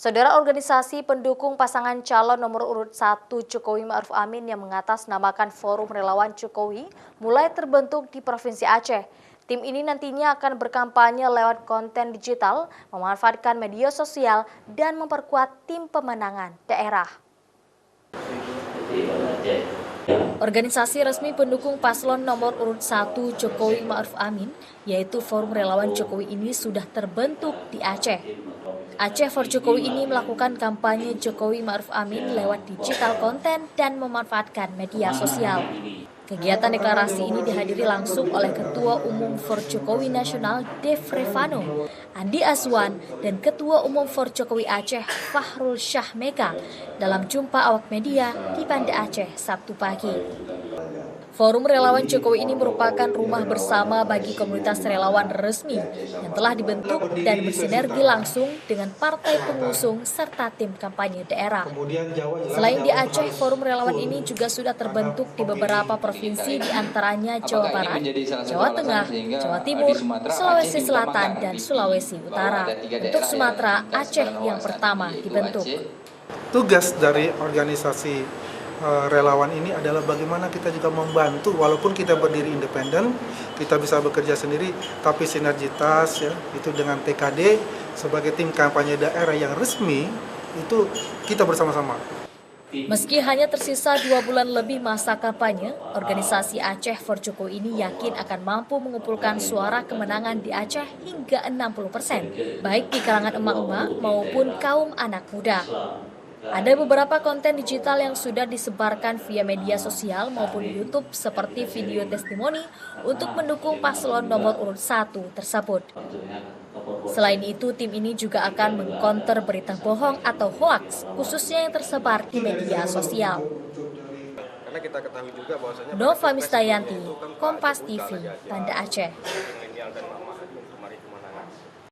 Saudara, organisasi pendukung pasangan calon nomor urut 1 Jokowi Ma'ruf Amin yang mengatasnamakan Forum Relawan Jokowi mulai terbentuk di Provinsi Aceh. Tim ini nantinya akan berkampanye lewat konten digital, memanfaatkan media sosial, dan memperkuat tim pemenangan daerah. Organisasi resmi pendukung paslon nomor urut 1 Jokowi Ma'ruf Amin, yaitu Forum Relawan Jokowi ini sudah terbentuk di Aceh. Aceh for Jokowi ini melakukan kampanye Jokowi Ma'ruf Amin lewat digital konten dan memanfaatkan media sosial. Kegiatan deklarasi ini dihadiri langsung oleh Ketua Umum For Jokowi Nasional Dev Revano, Andi Azwan, dan Ketua Umum For Jokowi Aceh Fahrul Syah Meka dalam jumpa awak media di Banda Aceh Sabtu pagi. Forum Relawan Jokowi ini merupakan rumah bersama bagi komunitas relawan resmi yang telah dibentuk dan bersinergi langsung dengan partai pengusung serta tim kampanye daerah. Selain di Aceh, Forum Relawan ini juga sudah terbentuk di beberapa provinsi, diantaranya Jawa Barat, Jawa Tengah, Jawa Timur, Sulawesi Selatan, dan Sulawesi Utara. Untuk Sumatera, Aceh yang pertama dibentuk. Tugas dari organisasi relawan ini adalah bagaimana kita juga membantu, walaupun kita berdiri independen, kita bisa bekerja sendiri, tapi sinergitas ya, itu dengan TKD sebagai tim kampanye daerah yang resmi, itu kita bersama-sama. Meski hanya tersisa 2 bulan lebih masa kampanye, organisasi Aceh for Jokowi ini yakin akan mampu mengumpulkan suara kemenangan di Aceh hingga 60%, baik di kalangan emak-emak maupun kaum anak muda. Ada beberapa konten digital yang sudah disebarkan via media sosial maupun YouTube seperti video testimoni untuk mendukung paslon nomor urut 1 tersebut. Selain itu, tim ini juga akan mengkonter berita bohong atau hoaks, khususnya yang tersebar di media sosial. Nova Mistayanti, Kompas TV, Banda Aceh.